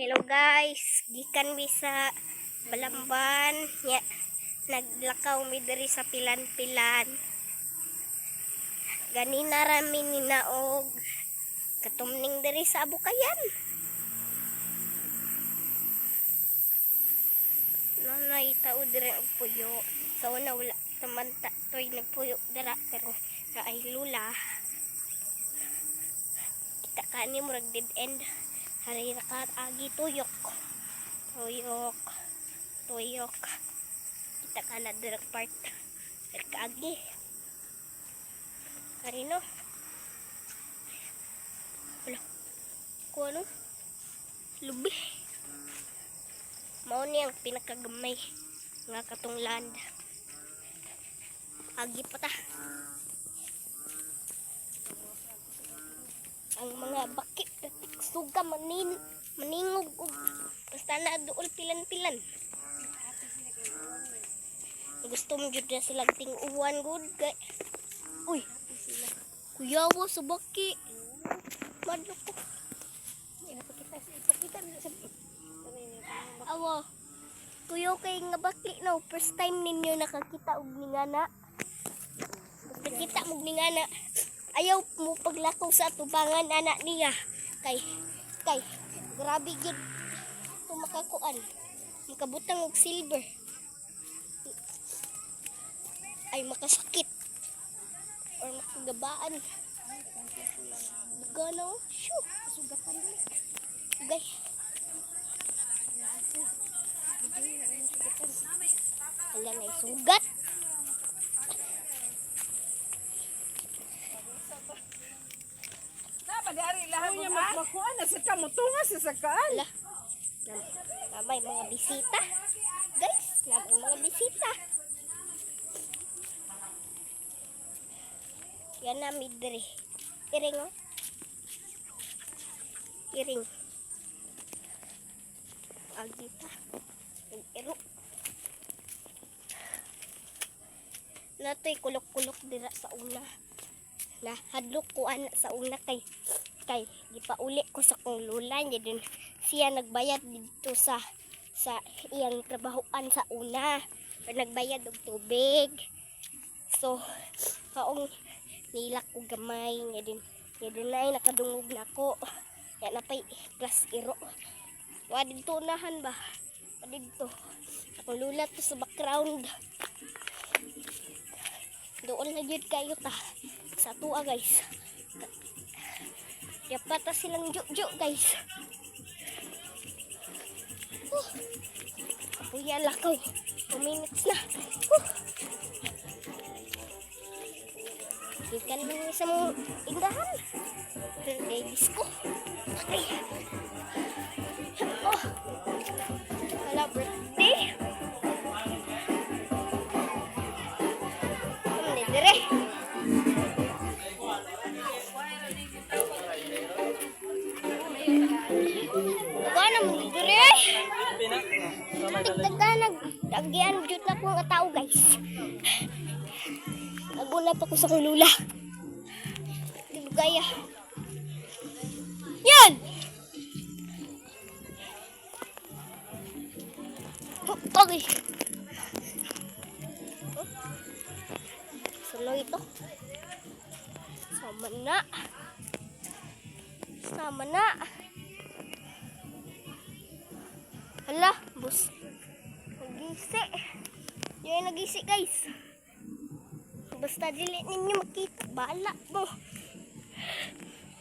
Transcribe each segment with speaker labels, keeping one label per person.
Speaker 1: Hello guys, gikan mi sa Balamban nya naglakaw mi diri sa pilan-pilan. Ganina ra mi ninaog katumning diri sa Abukayan. Nanay tao diri ang puyo. So na wala taman toy nagpuyo dira pero na ay lula. Kita kani murag dead end. Hari rakat agi tuyok. Kita kana direct part. Direct agi. Hari no. Wala. Kuno. Lubi. Mao ni ang pinakagamay nga katong land. Agi pa ta. Ang mga bakit suga maningog basta na dool pilan-pilan. Gusto mo jud na sila ting-uwan good kay. Uy, kuyawa sa baki. Madlo ko. Ipakita sa awa. Kuyo kay nga baki no, first time ninyo nakakita og ningana. Nakita mo ningana. Ayaw mo paglakaw sa tubangan anak niya. Kay grabe gyud makakuan. Makabutang og silver. Ay makasakit. Or makagabaan. Gano, shoo, sugatan ni. Gay. Ala na sugat.
Speaker 2: Dari lahat mo magmakuan na sa kamutunga sa sakaan.
Speaker 1: Namay mga bisita. Guys, namay mga bisita. Yan na midri. Iring oh. Iring. Agita. Iro. Natoy kulok-kulok dira sa una. Na hadlok ko anak sa una kay gipauli ko sa kong lula niya din siya nagbayad dito sa iyang trabahoan sa una pero nagbayad og tubig so kaong nilak ko gamay niya din ay nakadungog na ko ya napay class iro wa dito unahan ba wa dito akong lula to sa background doon na jud kayo ta sa tuwa guys. Dapat silang juk guys. Kapuya lakaw. 2 minutes na. Ikan lang sa mong indahan. Ladies ko. Ay. Oh. Hala birthday. Ano dire? Nagdagan jud na ko nga tao guys. Naguna pa ko sa kulula. Gaya. Yan. Togi. Sunog ito. Sama na. Hala, bus. Nagisi. Yung nagisi guys. Basta dili ninyo makita. Bala mo.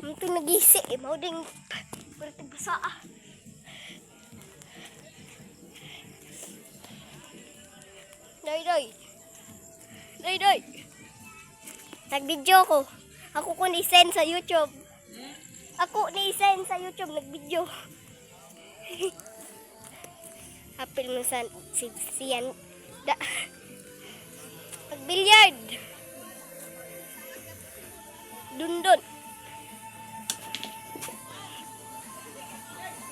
Speaker 1: Ito nagisi. Mau ding berarti basa. Day. Nag-video ko. Ako ko ni-send sa YouTube. Nag-video. Apil mo sa siyan da pagbilyard dundon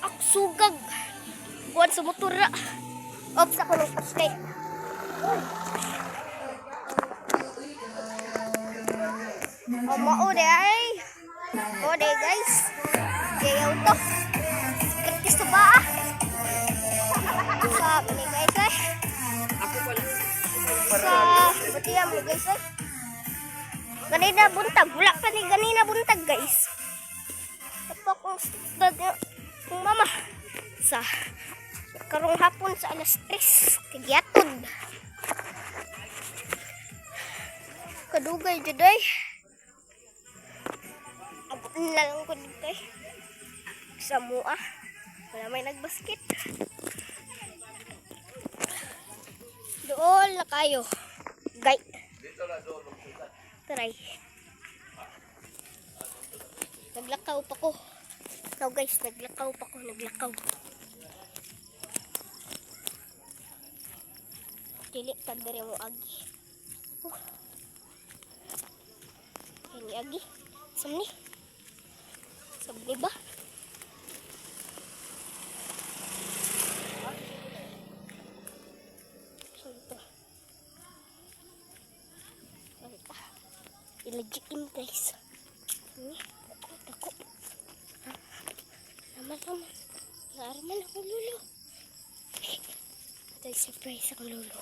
Speaker 1: ak sugag buwan sa motor ra ops ako ng paskay mao day guys kayaw to kritis to ba Ganina mo guys eh. Ganina buntag. Wala pa ni ganina buntag guys. Tapos kung mama sa karong hapon sa alas 3 kagyatod. Kadugay juday. Abot na lang ko dito eh. Sa mua. Wala may nagbasket. Doon na kayo. Gay. Try. Naglakaw pa ko. No guys, naglakaw pa ko. Naglakaw. Dili ka dere mo agi. Ini agi. Samni. Sabni ba? Ito. Ilajiin guys. Ini ako. Naman. Naaraman ako lolo. Ito surprise ako lolo.